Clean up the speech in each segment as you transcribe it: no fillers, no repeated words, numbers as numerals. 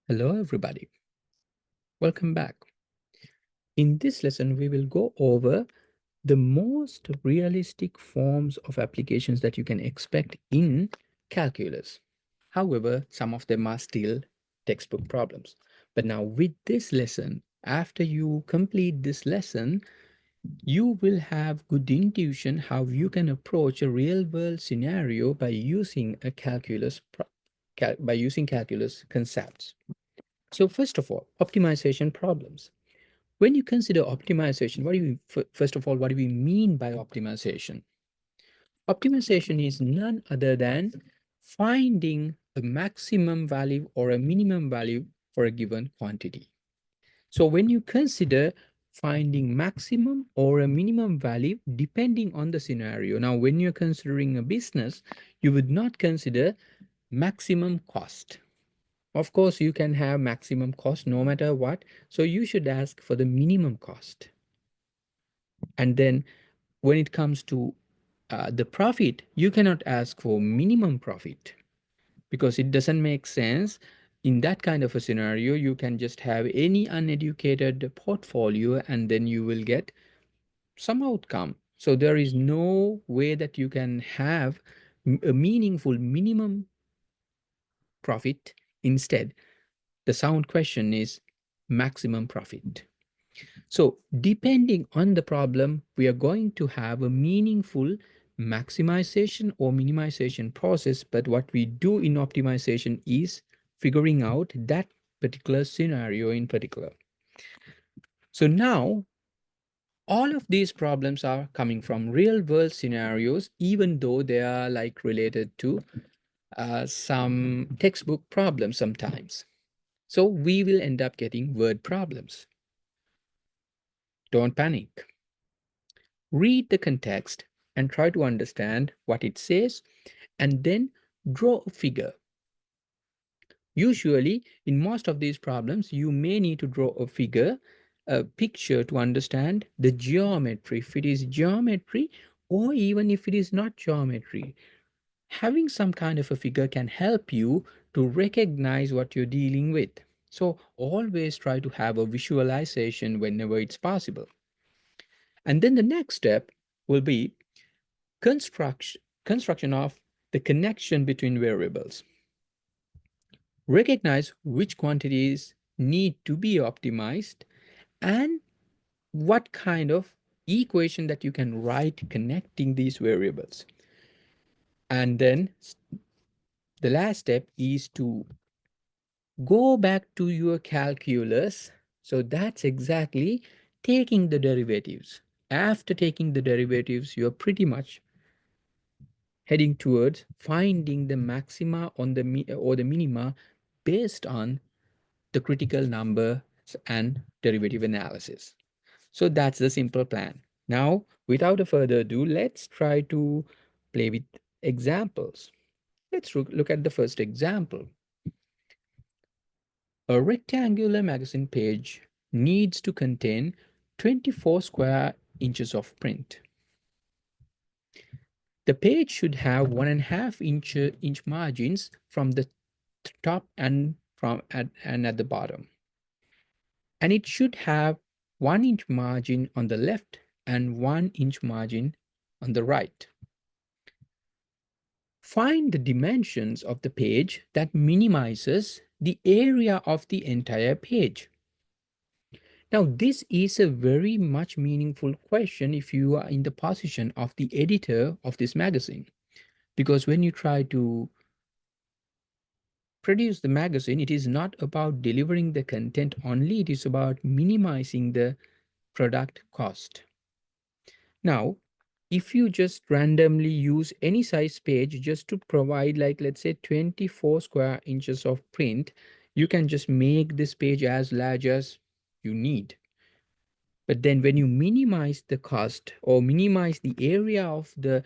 Hello, everybody. Welcome back. In this lesson, we will go over the most realistic forms of applications that you can expect in calculus. However, some of them are still textbook problems. But now, with this lesson, after you complete this lesson, you will have good intuition how you can approach a real world scenario by using a by using calculus concepts. So first of all, optimization problems. When you consider optimization, what do you, first of all, what do we mean by optimization? Optimization is none other than finding a maximum value or a minimum value for a given quantity. So when you consider finding maximum or a minimum value depending on the scenario. Now, when you're considering a business, you would not consider maximum cost. Of course, you can have maximum cost no matter what. So you should ask for the minimum cost. And then when it comes to the profit, you cannot ask for minimum profit because it doesn't make sense. In that kind of a scenario, you can just have any uneducated portfolio and then you will get some outcome. So there is no way that you can have a meaningful minimum profit. Instead, the sound question is maximum profit. So depending on the problem, we are going to have a meaningful maximization or minimization process. But what we do in optimization is figuring out that particular scenario in particular. So now all of these problems are coming from real world scenarios, even though they are like related to some textbook problems sometimes. So we will end up getting word problems. Don't panic. Read the context and try to understand what it says, and then draw a figure. Usually, in most of these problems, you may need to draw a figure, a picture to understand the geometry, if it is geometry, or even if it is not geometry. Having some kind of a figure can help you to recognize what you're dealing with. So always try to have a visualization whenever it's possible. And then the next step will be construction of the connection between variables. Recognize which quantities need to be optimized and what kind of equation that you can write connecting these variables. And then the last step is to go back to your calculus. So that's exactly taking the derivatives. After taking the derivatives, you're pretty much heading towards finding the maxima on the or the minima based on the critical numbers and derivative analysis. So that's the simple plan. Now, without a further ado, let's try to play with examples. Let's look at the first example. A rectangular magazine page needs to contain 24 square inches of print. The page should have 1.5 inch margins from the top and at the bottom. And it should have 1 inch margin on the left and 1 inch margin on the right. Find the dimensions of the page that minimizes the area of the entire page. Now, this is a very much meaningful question if you are in the position of the editor of this magazine. Because when you try to produce the magazine, it is not about delivering the content only, it is about minimizing the product cost. Now, if you just randomly use any size page just to provide, like, let's say 24 square inches of print, you can just make this page as large as you need. But then when you minimize the cost or minimize the area of the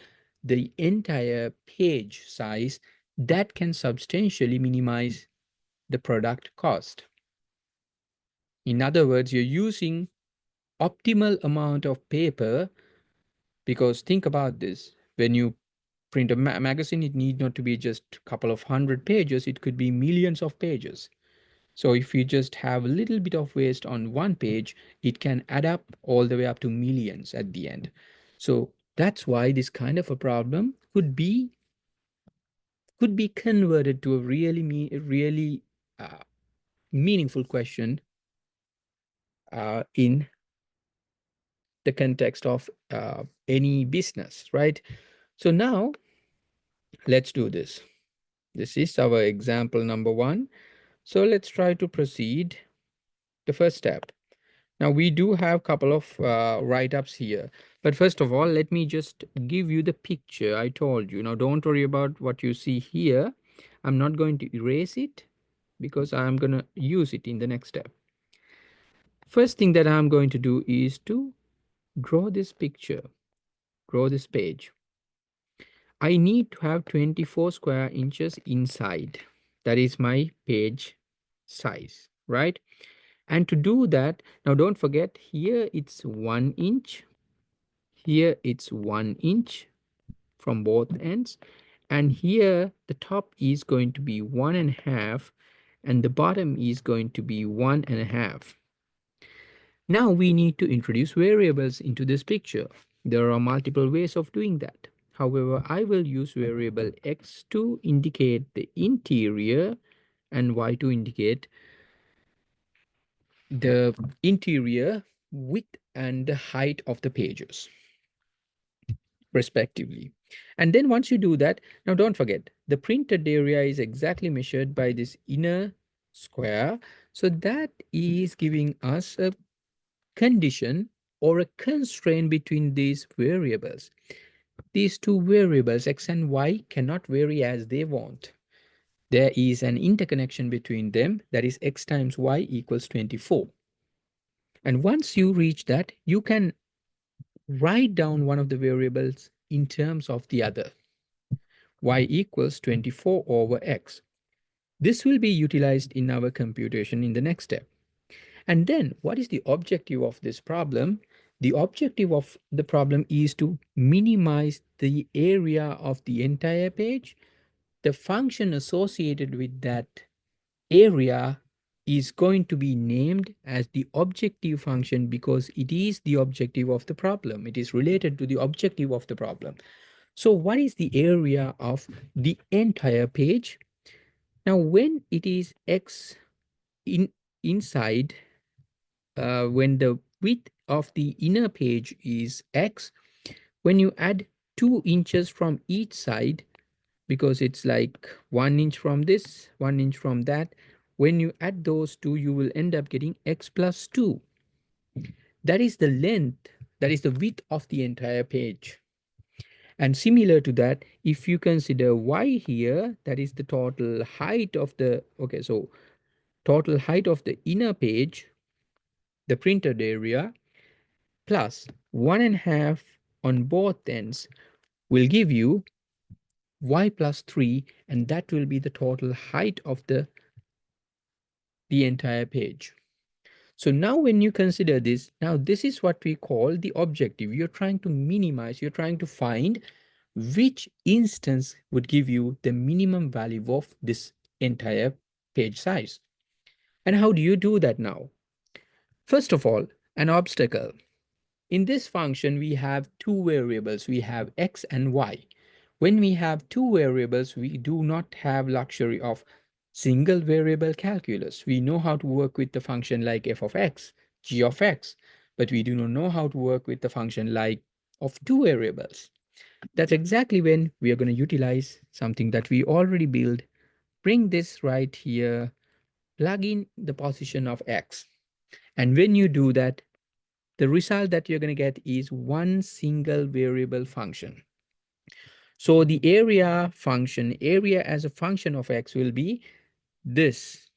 entire page size, that can substantially minimize the product cost. In other words, you're using optimal amount of paper, because think about this. When you print a magazine, it need not to be just a couple of hundred pages, it could be millions of pages. So if you just have a little bit of waste on one page, it can add up all the way up to millions at the end. So that's why this kind of a problem could be converted to a really meaningful question in the context of any business, right? So now let's do this. This is our example number one. So let's try to proceed the first step. Now we do have a couple of write-ups here, but first of all, let me just give you the picture I told you. Now don't worry about what you see here. I'm not going to erase it because I'm going to use it in the next step. First thing that I'm going to do is to draw this picture, draw this page. I need to have 24 square inches inside. That is my page size, right? And to do that, now don't forget, here it's 1 inch. Here it's 1 inch from both ends. And here the top is going to be 1.5 and the bottom is going to be 1.5. Now we need to introduce variables into this picture. There are multiple ways of doing that. However, I will use variable x to indicate the interior and y to indicate the interior width and the height of the pages, respectively. And then once you do that, now don't forget, the printed area is exactly measured by this inner square. So that is giving us a condition or a constraint between these variables. These two variables, x and y, cannot vary as they want. There is an interconnection between them, that is x times y equals 24. And once you reach that, you can write down one of the variables in terms of the other. Y equals 24 over x. This will be utilized in our computation in the next step. And then what is the objective of this problem? The objective of the problem is to minimize the area of the entire page. The function associated with that area is going to be named as the objective function because it is the objective of the problem. It is related to the objective of the problem. So what is the area of the entire page? Now, when it is x inside, when the width of the inner page is x, when you add 2 inches from each side, because it's like 1 inch from this, 1 inch from that, when you add those two, you will end up getting x plus 2. That is the length, that is the width of the entire page. And similar to that, if you consider y here, that is the total height of the, okay, so total height of the inner page, the printed area, plus 1.5 on both ends will give you y plus 3, and that will be the total height of the entire page. So now when you consider this, now this is what we call the objective. You're trying to minimize, you're trying to find which instance would give you the minimum value of this entire page size. And how do you do that now? First of all, an obstacle. In this function, we have two variables. We have x and y. When we have two variables, we do not have luxury of single variable calculus. We know how to work with the function like f of x, g of x, but we do not know how to work with the function like of two variables. That's exactly when we are going to utilize something that we already built. Bring this right here, plug in the position of x. And when you do that, the result that you're going to get is one single variable function. So the area function, area as a function of x will be this.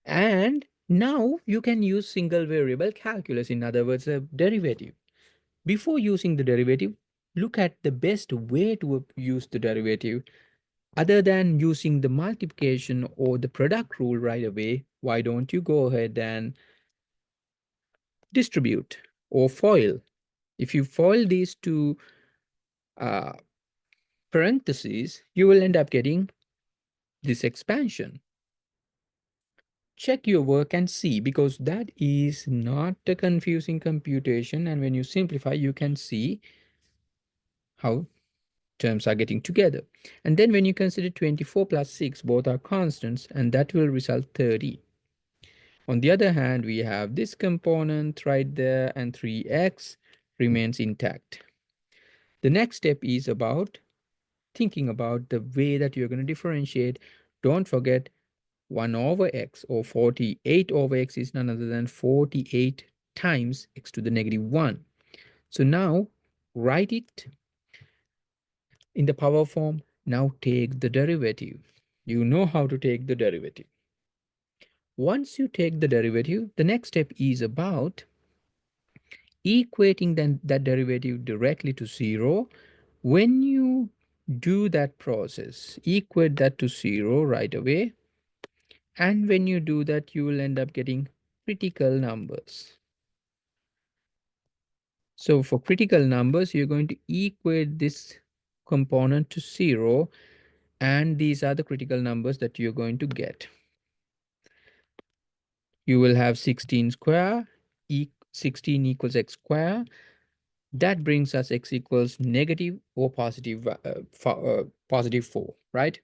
And now you can use single variable calculus, in other words, a derivative. Before using the derivative, look at the best way to use the derivative. Other than using the multiplication or the product rule right away, why don't you go ahead and distribute or FOIL? If you FOIL these two parentheses, you will end up getting this expansion. check your work and see, because that is not a confusing computation. And when you simplify, you can see how terms are getting together. And then when you consider 24 plus 6, both are constants, and that will result 30. On the other hand, we have this component right there, and 3x remains intact. The next step is about thinking about the way that you're going to differentiate. Don't forget 1 over x, or 48 over x, is none other than 48 times x to the negative 1. So now write it in the power form. Now take the derivative. You know how to take the derivative. Once you take the derivative, the next step is about equating that derivative directly to 0. When you do that process, equate that to 0 right away. And when you do that, you will end up getting critical numbers. So for critical numbers, you're going to equate this component to 0. And these are the critical numbers that you're going to get. You will have 16 square, 16 equals x square. That brings us x equals negative or positive, positive 4, right?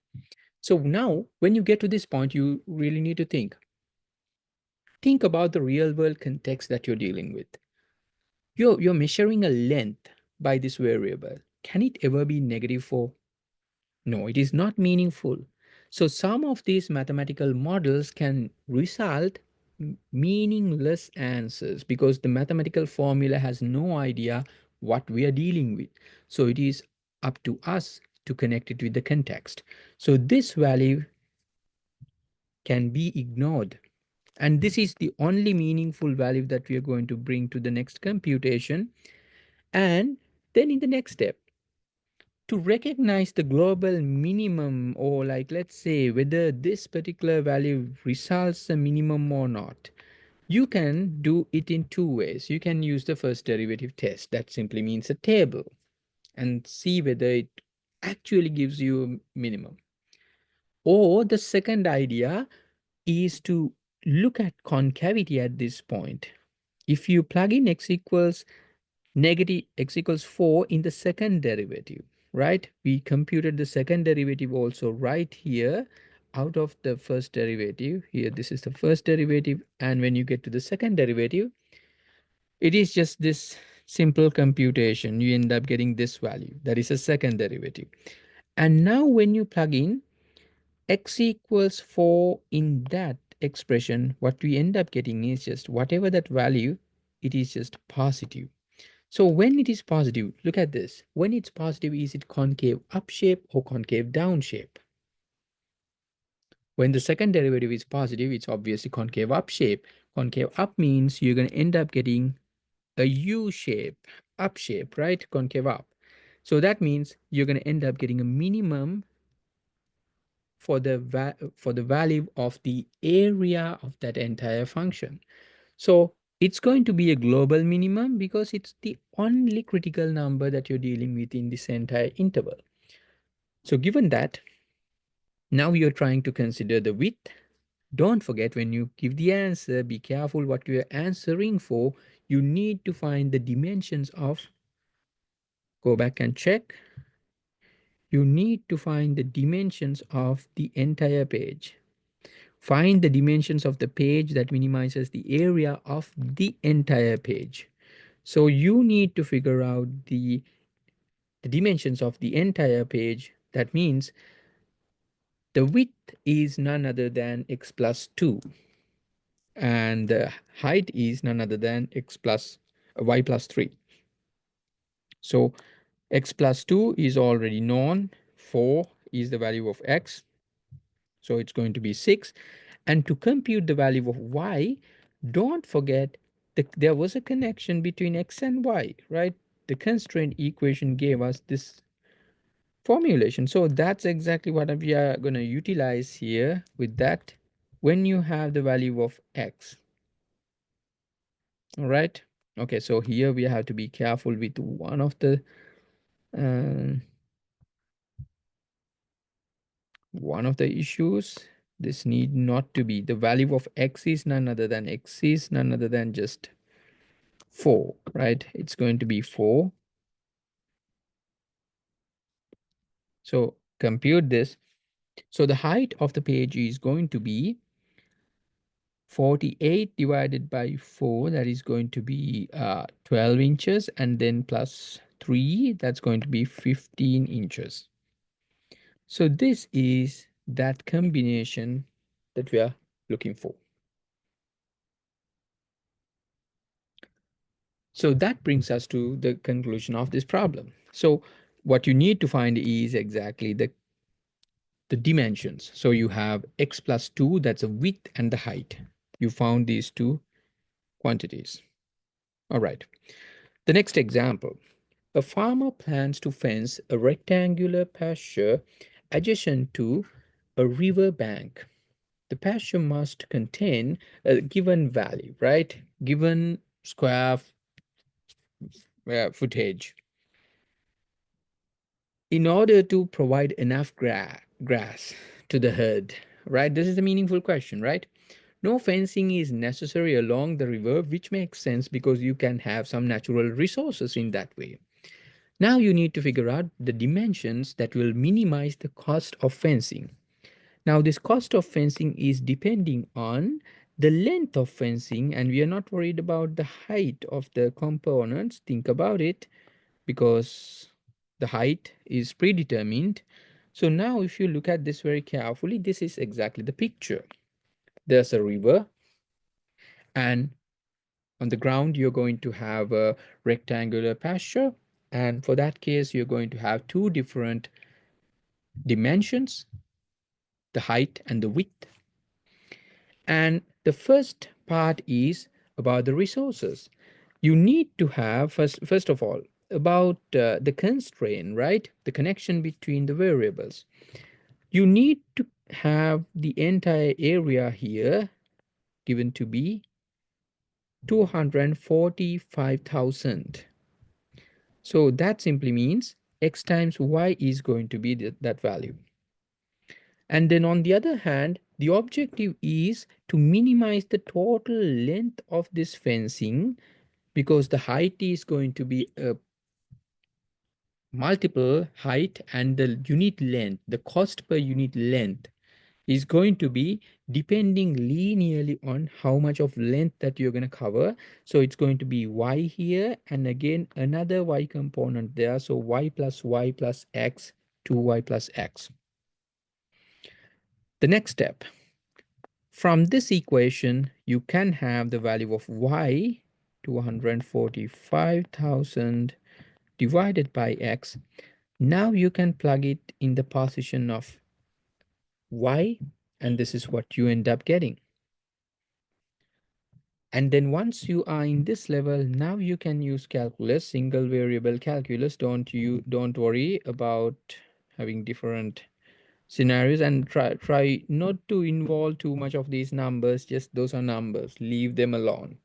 So now when you get to this point, you really need to think about the real world context that you're dealing with. You're measuring a length by this variable. Can it ever be negative 4? No, it is not meaningful. So some of these mathematical models can result meaningless answers, because the mathematical formula has no idea what we are dealing with. So it is up to us to connect it with the context. So this value can be ignored. And this is the only meaningful value that we are going to bring to the next computation. And then in the next step, to recognize the global minimum, or like, let's say, whether this particular value results a minimum or not, you can do it in two ways. You can use the first derivative test. That simply means a table, and see whether it actually gives you a minimum. Or the second idea is to look at concavity at this point. If you plug in x equals negative x equals 4 in the second derivative, right? We computed the second derivative also right here out of the first derivative. Here, this is the first derivative. And when you get to the second derivative, it is just this simple computation. You end up getting this value. That is a second derivative. And now when you plug in x equals 4 in that expression, what we end up getting is just whatever that value, it is just positive. So when it is positive, look at this. When it's positive, is it concave up shape or concave down shape? When the second derivative is positive, it's obviously concave up shape. Concave up means you're going to end up getting a U shape, up shape, right? Concave up. So that means you're going to end up getting a minimum for the value of the area of that entire function. So it's going to be a global minimum, because it's the only critical number that you're dealing with in this entire interval. So given that, now you're trying to consider the width. Don't forget, when you give the answer, be careful what you're answering for. You need to find the dimensions of, go back and check. You need to find the dimensions of the entire page. Find the dimensions of the page that minimizes the area of the entire page. So you need to figure out the dimensions of the entire page. That means the width is none other than x plus 2. And the height is none other than x plus y plus 3. So x plus 2 is already known. 4 is the value of x. So it's going to be 6. And to compute the value of y, don't forget that there was a connection between x and y, right? The constraint equation gave us this formulation. So that's exactly what we are going to utilize here with that when you have the value of x. All right. Okay, so here we have to be careful with um, one of the issues. This need not to be. The value of x is none other than just 4, right? It's going to be 4. So compute this. So the height of the page is going to be 48 divided by 4, that is going to be 12 inches, and then plus 3, that's going to be 15 inches. So this is that combination that we are looking for. So that brings us to the conclusion of this problem. So what you need to find is exactly the dimensions. So you have x plus 2, that's the width and the height. You found these two quantities. All right. The next example. A farmer plans to fence a rectangular pasture adjacent to a river bank. The pasture must contain a given value, right? Given square footage. In order to provide enough grass to the herd, right? This is a meaningful question, right? No fencing is necessary along the river, which makes sense because you can have some natural resources in that way. Now you need to figure out the dimensions that will minimize the cost of fencing. Now this cost of fencing is depending on the length of fencing, and we are not worried about the height of the components. Think about it, because the height is predetermined. So now if you look at this very carefully, this is exactly the picture. There's a river, and on the ground you're going to have a rectangular pasture, and for that case you're going to have two different dimensions, the height and the width. And the first part is about the resources. You need to have, first of all, about the constraint, right? The connection between the variables. You need to have the entire area here given to be 245,000. So that simply means x times y is going to be that value. And then on the other hand, the objective is to minimize the total length of this fencing, because the height is going to be a multiple height, and the unit length, the cost per unit length, is going to be depending linearly on how much of length that you're going to cover. So it's going to be y here, and again another y component there. So y plus x, 2y plus x. The next step, from this equation, you can have the value of y, 245,000 divided by x. Now you can plug it in the position of y, and this is what you end up getting. And then once you are in this level, now you can use calculus, single variable calculus. Don't worry about having different scenarios, and try not to involve too much of these numbers. Just those are numbers, leave them alone.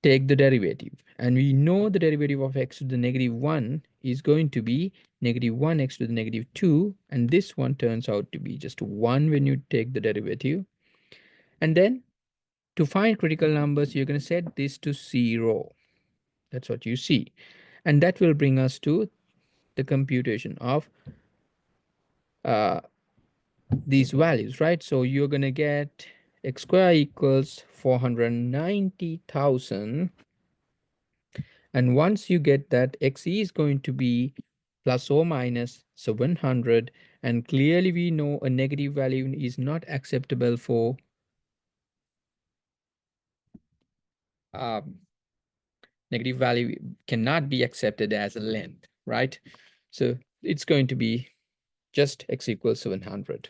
Take the derivative, and we know the derivative of x to the negative 1 is going to be negative 1x to the negative 2, and this one turns out to be just 1 when you take the derivative. And then to find critical numbers, you're going to set this to 0. That's what you see. And that will bring us to the computation of these values, right? So you're going to get x square equals 490,000. And once you get that, x is going to be plus or minus 700. And clearly we know a negative value is not acceptable for negative value cannot be accepted as a length, right? So it's going to be just x equals 700.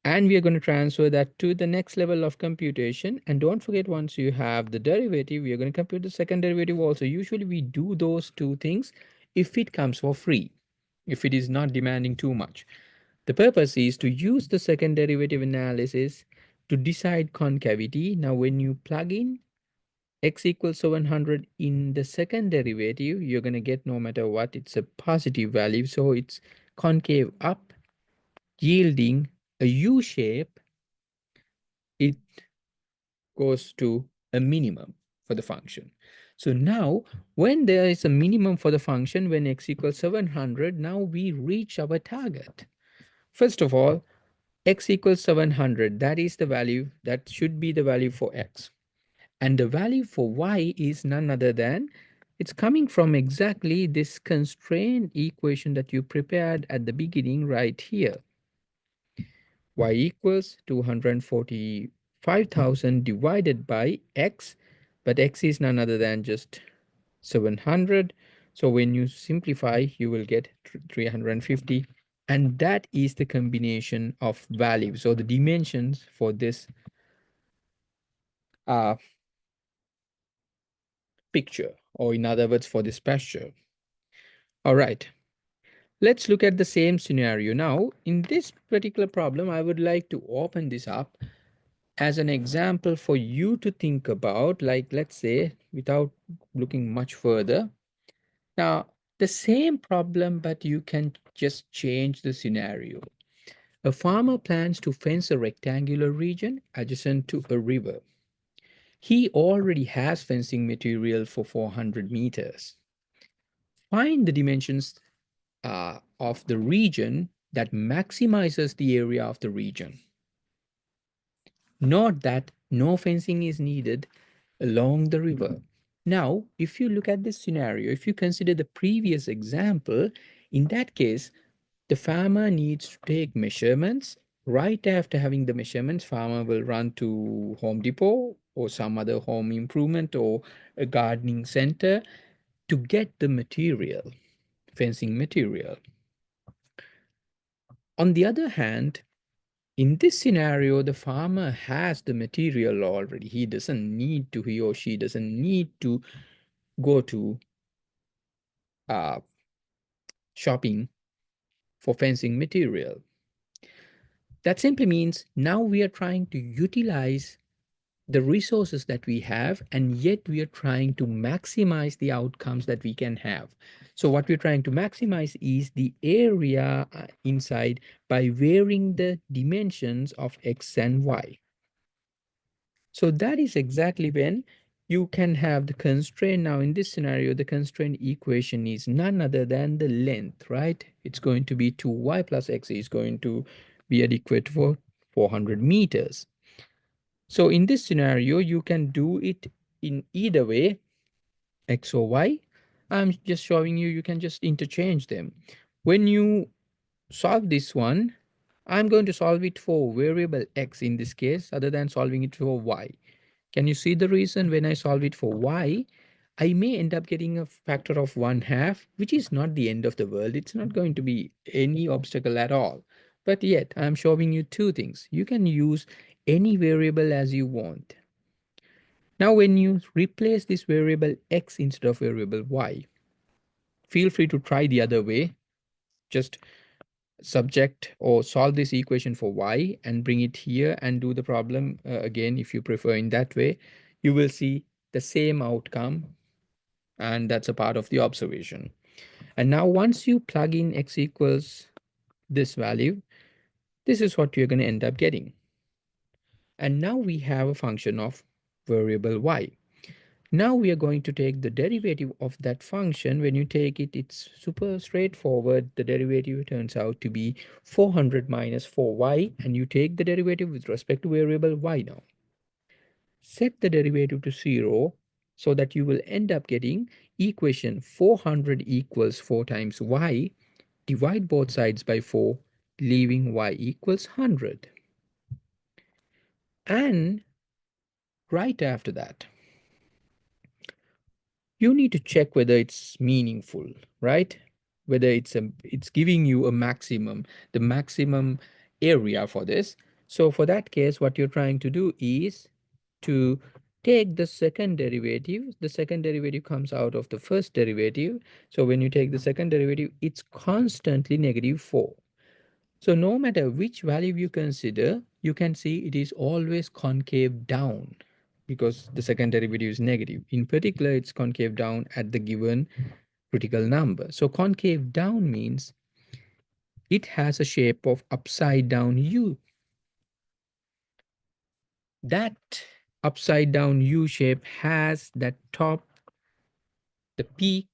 And we are going to transfer that to the next level of computation. And don't forget, once you have the derivative, we are going to compute the second derivative also. Usually we do those two things if it comes for free, if it is not demanding too much. The purpose is to use the second derivative analysis to decide concavity. Now, when you plug in x equals 700 in the second derivative, you're going to get, no matter what, it's a positive value. So it's concave up, yielding a U shape, it goes to a minimum for the function. So now when there is a minimum for the function, when x equals 700, now we reach our target. First of all, x equals 700, that is the value, that should be the value for x. And the value for y is none other than, it's coming from exactly this constraint equation that you prepared at the beginning right here. Y equals 245,000 divided by x, but x is none other than just 700. So when you simplify, you will get 350. And that is the combination of values. So the dimensions for this picture, or in other words, for this pasture. All right. Let's look at the same scenario. Now, in this particular problem, I would like to open this up as an example for you to think about, like, let's say, without looking much further. Now, the same problem, but you can just change the scenario. A farmer plans to fence a rectangular region adjacent to a river. He already has fencing material for 400 meters. Find the dimensions of the region that maximizes the area of the region. Note that no fencing is needed along the river. Now, if you look at this scenario, if you consider the previous example, in that case, the farmer needs to take measurements. Right after having the measurements, farmer will run to Home Depot or some other home improvement or a gardening center to get the material, fencing material. On the other hand, in this scenario, the farmer has the material already. He or she doesn't need to go to uh, shopping for fencing material. That simply means now we are trying to utilize the resources that we have, and yet we are trying to maximize the outcomes that we can have. So what we're trying to maximize is the area inside by varying the dimensions of x and y. So that is exactly when you can have the constraint. Now in this scenario, the constraint equation is none other than the length, right? It's going to be 2y plus x is going to be adequate for 400 meters. So in this scenario, you can do it in either way, x or y. I'm just showing you, you can just interchange them. When you solve this one, I'm going to solve it for variable x in this case, other than solving it for y. Can you see the reason? When I solve it for y, I may end up getting a factor of 1/2, which is not the end of the world. It's not going to be any obstacle at all. But yet, I'm showing you two things. You can use any variable as you want. Now, when you replace this variable x instead of variable y, feel free to try the other way. Just subject or solve this equation for y and bring it here and do the problem again if you prefer in that way. You will see the same outcome, and that's a part of the observation. And now once you plug in x equals this value, this is what you're going to end up getting. And now we have a function of variable y. Now we are going to take the derivative of that function. When you take it, it's super straightforward. The derivative turns out to be 400 minus 4y, and you take the derivative with respect to variable y now. Set the derivative to 0 so that you will end up getting equation 400 equals 4 times y. Divide both sides by 4, leaving y equals 100. And right after that, you need to check whether it's meaningful, right? Whether it's giving you a maximum, the maximum area for this. So for that case, what you're trying to do is to take the second derivative. The second derivative comes out of the first derivative. So when you take the second derivative, it's constantly -4. So no matter which value you consider, you can see it is always concave down because the second derivative is negative. In particular, it's concave down at the given critical number. So concave down means it has a shape of upside down U. That upside down U shape has that top, the peak,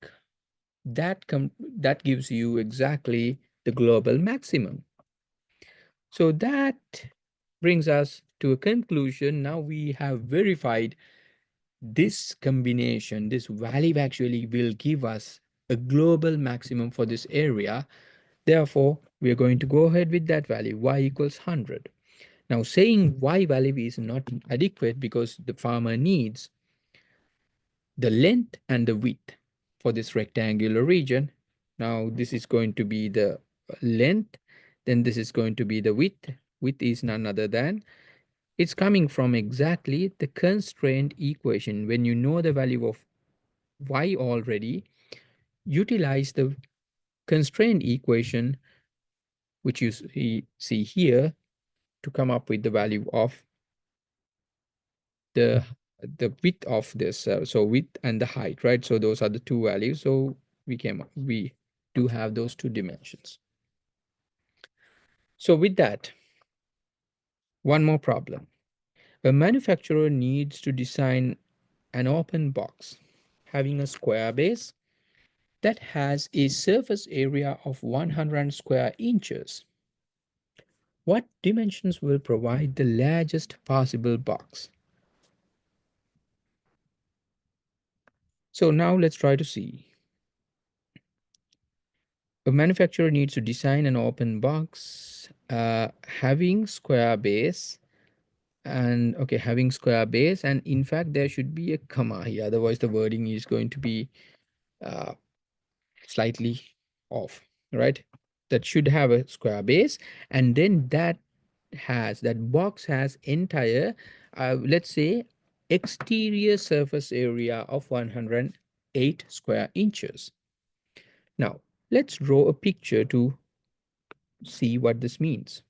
that gives you exactly the global maximum. So that brings us to a conclusion. Now we have verified this combination, this value actually will give us a global maximum for this area. Therefore, we are going to go ahead with that value, y equals 100. Now, saying y value is not adequate because the farmer needs the length and the width for this rectangular region. Now, this is going to be the length, then this is going to be the width. Width is none other than, it's coming from exactly the constraint equation. When you know the value of y already, utilize the constraint equation, which you see here, to come up with the value of the width of this. So width and the height, right? So those are the two values. So we do have those two dimensions. So with that, one more problem. A manufacturer needs to design an open box having a square base that has a surface area of 100 square inches. What dimensions will provide the largest possible box? So now let's try to see. A manufacturer needs to design an open box having square base, and okay, having square base, and in fact there should be a comma here, otherwise the wording is going to be uh, slightly off, right? That should have a square base, and then that box has entire, let's say, exterior surface area of 108 square inches. Now let's draw a picture to see what this means.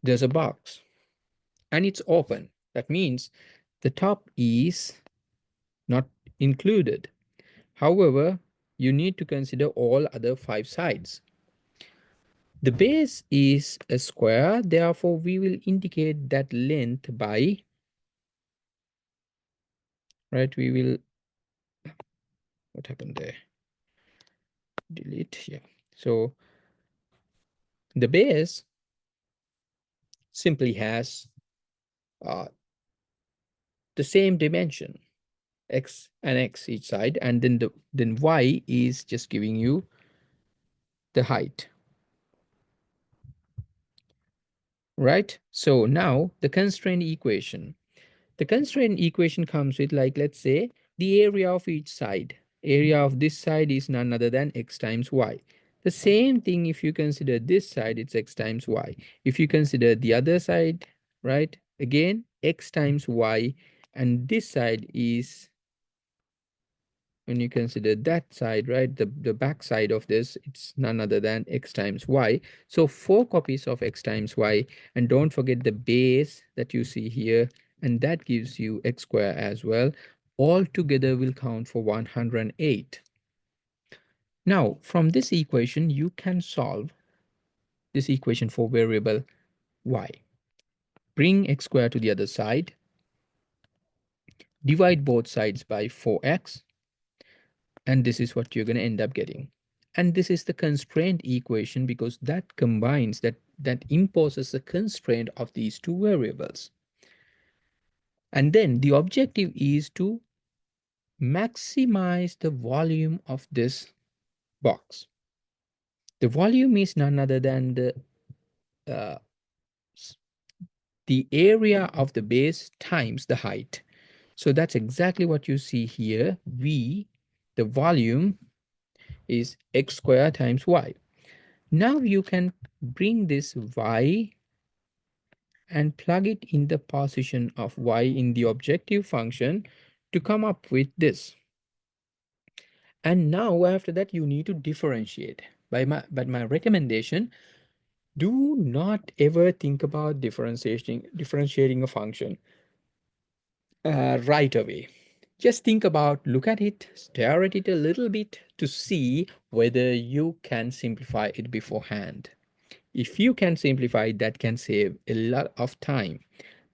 There's a box and it's open. That means the top is not included. However, you need to consider all other 5 sides. The base is a square, therefore we will indicate that length by, right, we will, what happened there? Delete here. So the base simply has uh, the same dimension, x and x each side, and then y is just giving you the height, right? So now the constraint equation. The constraint equation comes with, like, let's say the area of each side. Area of this side is none other than x times y. The same thing if you consider this side, it's x times y. If you consider the other side, right, again, x times y, and this side is, when you consider that side, right, the back side of this, it's none other than x times y. So 4 copies of x times y, and don't forget the base that you see here, and that gives you x square as well. All together will count for 108. Now from this equation you can solve this equation for variable y. Bring x square to the other side, divide both sides by 4x, and this is what you're going to end up getting. And this is the constraint equation because that combines, that imposes the constraint of these two variables. And then the objective is to maximize the volume of this box. The volume is none other than uh, the area of the base times the height. So that's exactly what you see here. V, the volume, is x squared times y. Now you can bring this y and plug it in the position of y in the objective function to come up with this. And now after that you need to differentiate. But my recommendation, do not ever think about differentiating a function right away. Just think about, look at it, stare at it a little bit to see whether you can simplify it beforehand. If you can simplify, that can save a lot of time.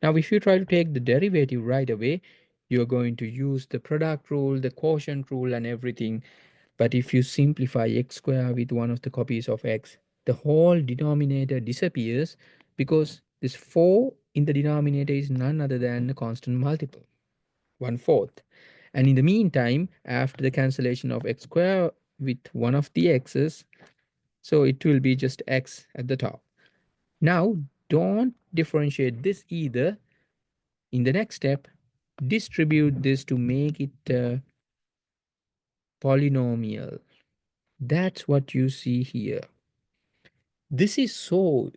Now, if you try to take the derivative right away, you're going to use the product rule, the quotient rule, and everything. But if you simplify x squared with one of the copies of x, the whole denominator disappears because this 4 in the denominator is none other than a constant multiple, 1/4. And in the meantime, after the cancellation of x squared with one of the x's, so it will be just x at the top. Now, don't differentiate this either. In the next step, distribute this to make it polynomial. That's what you see here. This is so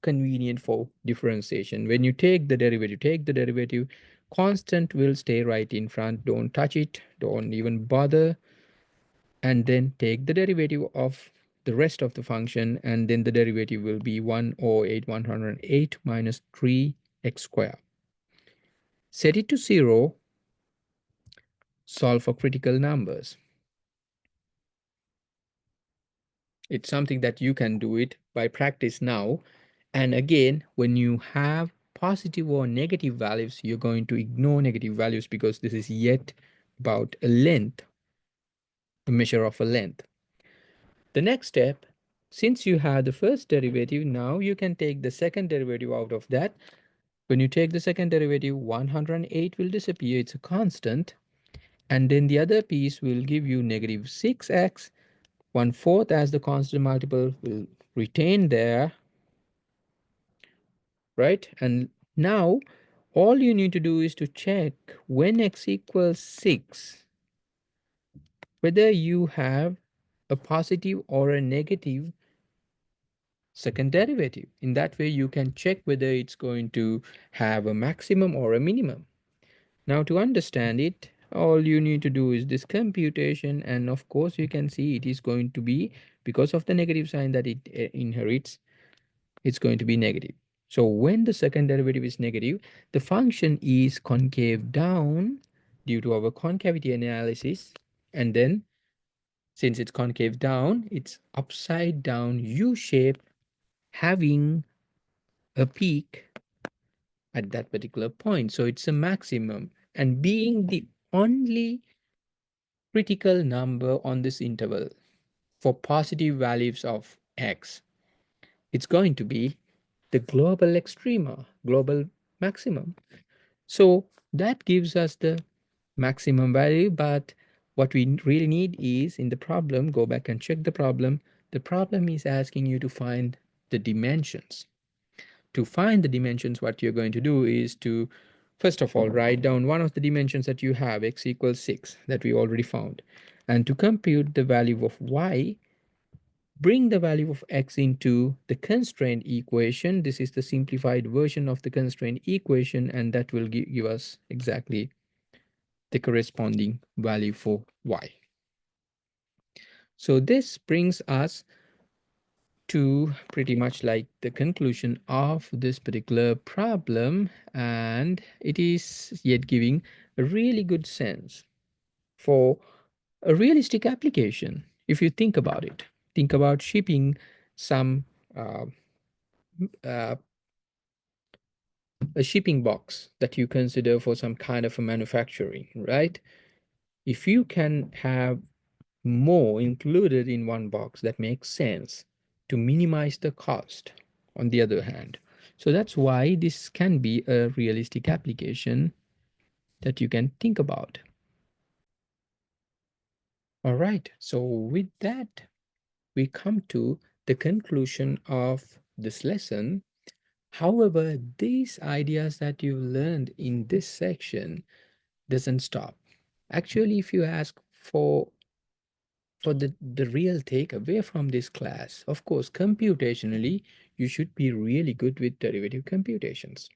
convenient for differentiation. When you take the derivative, constant will stay right in front. Don't touch it, don't even bother. And then take the derivative of the rest of the function, and then the derivative will be 108 minus 3x squared. Set it to 0, solve for critical numbers. It's something that you can do it by practice now. And again, when you have positive or negative values, you're going to ignore negative values because this is yet about a length, a measure of a length. The next step, since you have the first derivative, now you can take the second derivative out of that. When you take the second derivative, 108 will disappear, it's a constant. And then the other piece will give you negative 6x, 1/4 as the constant multiple will retain there, right? And now all you need to do is to check when x equals 6, whether you have a positive or a negative second derivative. In that way, you can check whether it's going to have a maximum or a minimum. Now, to understand it, all you need to do is this computation, and of course, you can see it is going to be, because of the negative sign that it inherits, it's going to be negative. So when the second derivative is negative, the function is concave down due to our concavity analysis. And then since it's concave down, it's upside down U shape, having a peak at that particular point. So it's a maximum. And being the only critical number on this interval for positive values of x, it's going to be the global extrema, global maximum. So that gives us the maximum value, but what we really need is in the problem, go back and check the problem. The problem is asking you to find the dimensions. To find the dimensions, what you're going to do is to, first of all, write down one of the dimensions that you have, x equals 6, that we already found. And to compute the value of y, bring the value of x into the constraint equation. This is the simplified version of the constraint equation, and that will give us exactly the corresponding value for y. So this brings us to pretty much like the conclusion of this particular problem, and it is yet giving a really good sense for a realistic application. If you think about it, think about shipping some uh, uh, a shipping box that you consider for some kind of a manufacturing, right? If you can have more included in one box, that makes sense to minimize the cost on the other hand. So that's why this can be a realistic application that you can think about. All right, so with that, we come to the conclusion of this lesson. However, these ideas that you learned in this section doesn't stop. Actually, if you ask for the real takeaway from this class, of course, computationally, you should be really good with derivative computations.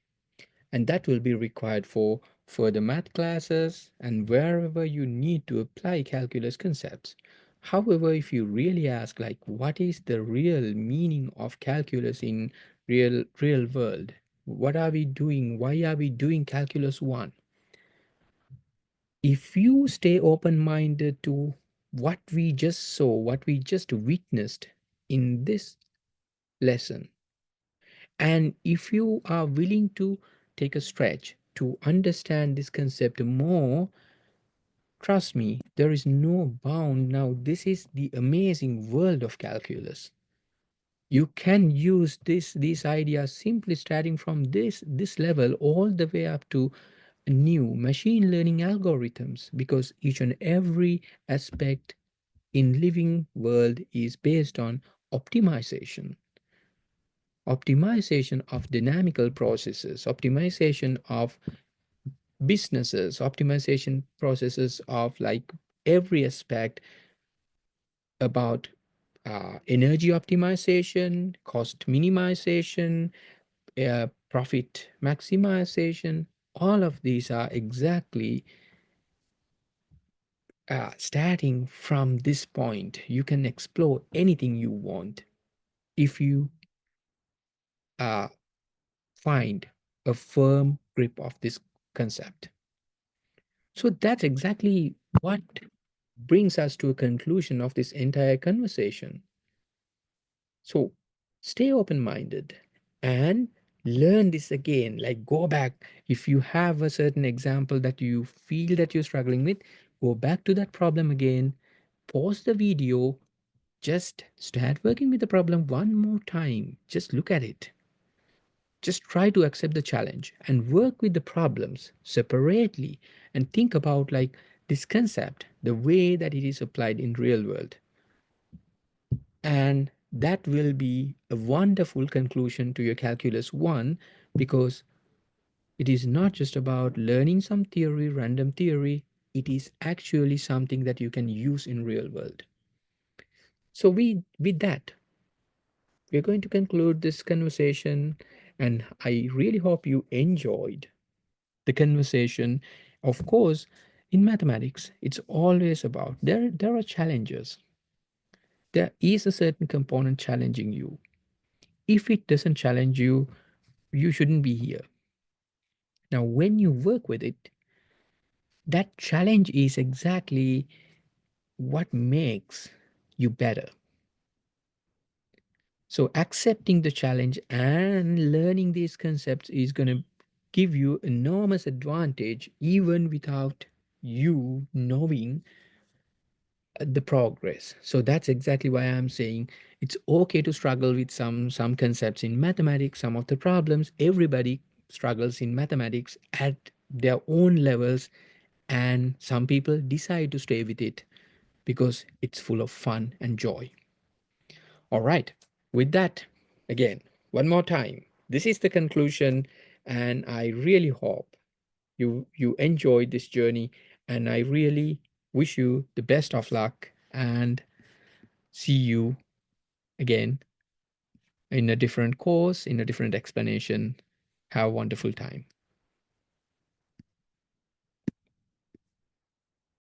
And that will be required for further math classes and wherever you need to apply calculus concepts. However, if you really ask like what is the real meaning of calculus in real world? What are we doing? Why are we doing calculus 1? if you stay open-minded to what we just saw, what we just witnessed in this lesson, and if you are willing to take a stretch to understand this concept more, trust me, there is no bound. Now, this is the amazing world of calculus. You can use these ideas simply starting from this level all the way up to new machine learning algorithms, because each and every aspect in living world is based on optimization. Optimization of dynamical processes, optimization of businesses, optimization processes of like every aspect about energy optimization, cost minimization, profit maximization. All of these are exactly starting from this point. You can explore anything you want if you uh, find a firm grip of this concept. So that's exactly what brings us to a conclusion of this entire conversation. So stay open minded and learn this again. Like, go back. If you have a certain example that you feel that you're struggling with, go back to that problem again, pause the video, just start working with the problem one more time. Just look at it. Just try to accept the challenge and work with the problems separately, and think about like this concept, the way that it is applied in real world. And that will be a wonderful conclusion to your calculus 1, because it is not just about learning some theory, random theory. It is actually something that you can use in real world. So with that, we're going to conclude this conversation, and I really hope you enjoyed the conversation. Of course, in mathematics, it's always about there are challenges. There is a certain component challenging you. If it doesn't challenge you, you shouldn't be here. Now, when you work with it, that challenge is exactly what makes you better. So, accepting the challenge and learning these concepts is going to give you enormous advantage even without you knowing the progress. So that's exactly why I'm saying it's okay to struggle with some concepts in mathematics. Some of the problems, everybody struggles in mathematics at their own levels, and some people decide to stay with it because it's full of fun and joy. All right, with that, again, one more time, this is the conclusion, and I really hope you enjoyed this journey, and I really wish you the best of luck, and see you again in a different course, in a different explanation. Have a wonderful time.